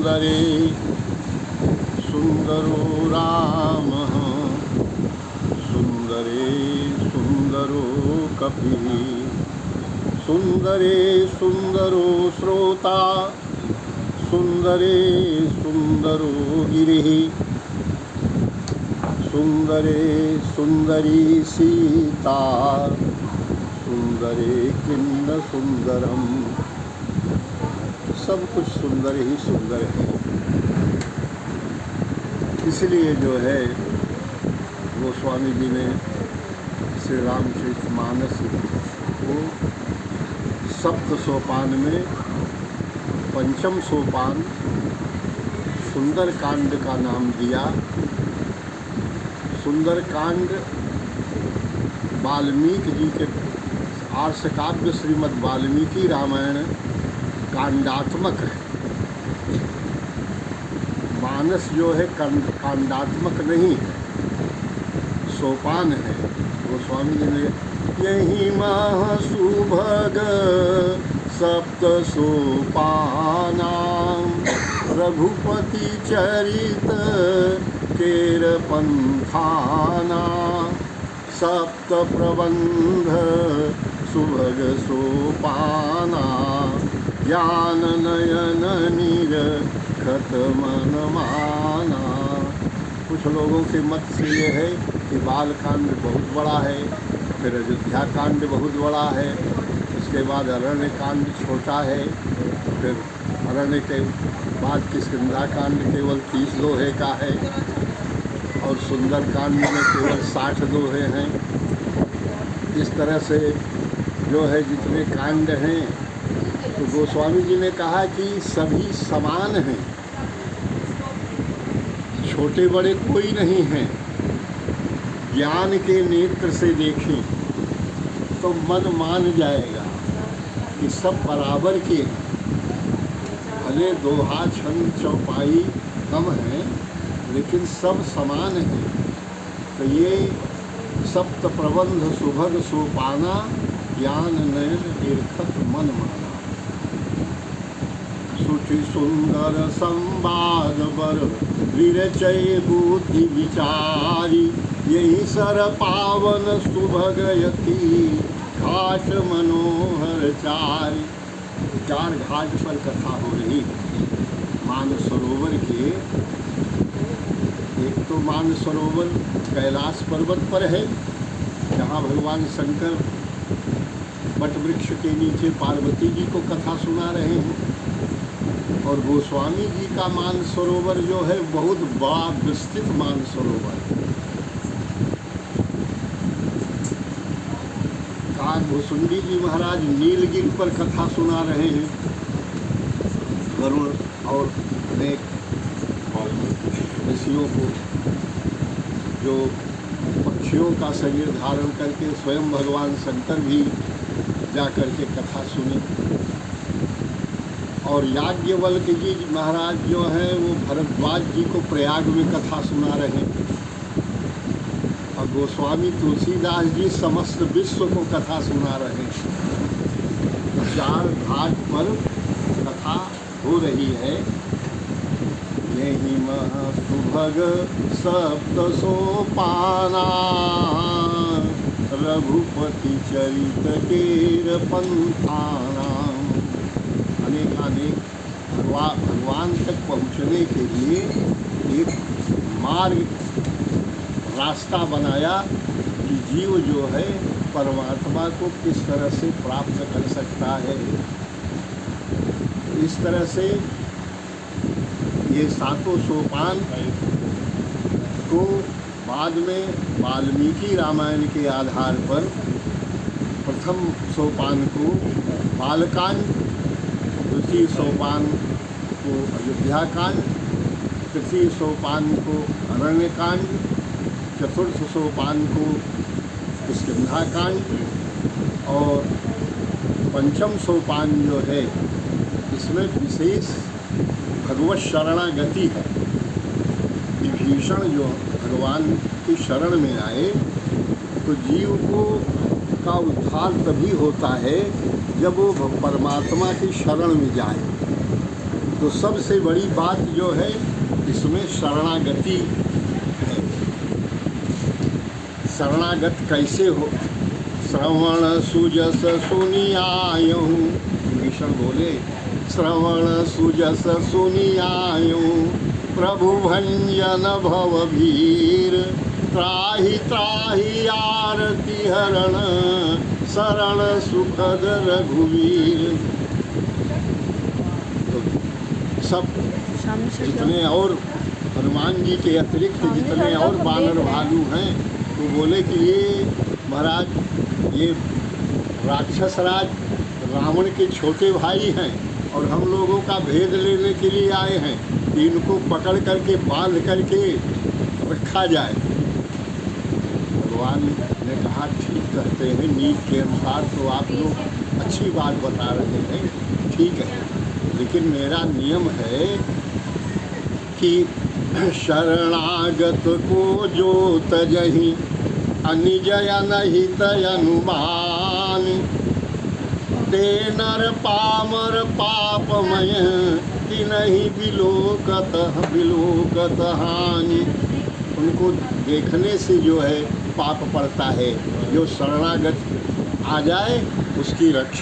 सुंदरे सुंदरो रामः सुंदरे सुंदरो कपिः सुंदरे सुंदरो श्रोता सुंदरे सुंदरो गिरिः सुंदरे सुंदरी सीता सुंदरे किन्न सुंदरम। सब कुछ सुंदर ही सुंदर है। इसलिए जो है गोस्वामी जी ने श्री रामचरितमानस को सप्त सोपान में पंचम सोपान सुंदर कांड का नाम दिया। सुंदर कांड वाल्मीकि जी के आर्ष काव्य श्रीमद् वाल्मीकि रामायण कांडात्मक है। मानस जो है कांडात्मक नहीं है, सोपान है। गोस्वामी जी ने यही मह सुभग सप्त सोपाना रघुपति चरित केर पंथाना सप्त प्रबंध सुभग सोपाना ज्ञान नयन नीर खत मन माना। कुछ लोगों के मत से ये है कि बालकांड बहुत बड़ा है, फिर अयोध्या कांड बहुत बड़ा है, उसके बाद अरण्य कांड छोटा है, फिर अरण्य के बाद किष्किंधा कांड केवल 30 दोहे का है और सुंदर कांड में केवल 60 दोहे हैं। इस तरह से जो है जितने कांड हैं, तो गोस्वामी जी ने कहा कि सभी समान हैं, छोटे बड़े कोई नहीं हैं। ज्ञान के नेत्र से देखें तो मन मान जाएगा कि सब बराबर के हैं। भले दोहा छंद चौपाई कम हैं लेकिन सब समान हैं। तो ये सप्त प्रबंध सुभग सोपाना ज्ञान नयन ईर्खत मन माना। सुचि सुंदर संवाद बर विरचय बुद्धि विचारी यही सर पावन सुभगयति घाट मनोहर चारी। 4 घाट पर कथा हो रही मानस सरोवर के। एक तो मानस सरोवर कैलाश पर्वत पर है, जहाँ भगवान शंकर वट वृक्ष के नीचे पार्वती जी को कथा सुना रहे हैं। और गोस्वामी जी का मानस सरोवर जो है बहुत बड़ा विस्तृत मानस सरोवर है। काकभूषुंडी जी महाराज नीलगिरी पर कथा सुना रहे हैं। वरुण और अनेक ऋषियों को जो पक्षियों का शरीर धारण करके स्वयं भगवान शंकर भी जा कर के कथा सुने। और याज्ञवल्क जी महाराज जो हैं वो भरद्वाज जी को प्रयाग में कथा सुना रहे हैं। और गोस्वामी तुलसीदास जी समस्त विश्व को कथा सुना रहे हैं। 4 घाट पर कथा हो रही है। यही सुभग सप्त सोपाना रघुपति चरित केर पंथाना। अनेक भगवान तक पहुँचने के लिए एक मार्ग रास्ता बनाया कि जीव जो है परमात्मा को किस तरह से प्राप्त कर सकता है। इस तरह से ये 7 सोपान को बाद में वाल्मीकि रामायण के आधार पर प्रथम सोपान को बालकांड, द्वितीय सोपान को अयोध्या कांड, तृतीय सोपान को अरण्य कांड, चतुर्थ सोपान को किष्किंधा कांड और पंचम सोपान जो है इसमें विशेष भगवत शरणागति है। विभीषण जो भगवान की शरण में आए तो जीव को का उद्धार तभी होता है जब वो परमात्मा की शरण में जाए। तो सबसे बड़ी बात जो है इसमें शरणागति है। शरणागत कैसे हो? श्रवण सुजस सुनियायूं, विभीषण बोले श्रवण सुजस सुनियायूं, प्रभु भंजन भव भीर, त्राहि त्राहि आरती हरण, शरण सुखद रघुवीर। तो सब जितने और हनुमान जी के अतिरिक्त जितने और बानर भालू हैं, तो बोले कि ये महाराज ये राक्षस राज रावण के छोटे भाई हैं और हम लोगों का भेद लेने के लिए आए हैं, कि इनको पकड़ करके बांध करके रखा जाए। भगवान ने कहा ठीक कहते हैं, नीति के अनुसार तो आप लोग अच्छी बात बता रहे हैं, ठीक है, लेकिन मेरा नियम है कि शरणागत को जो तजहि, अनिजय नहीं तनुमान, ते नर पामर पापमय, कि नहीं बिलोकत हानि। उनको देखने से जो है पाप पड़ता है, जो शरणागत आ जाए उसकी रक्षा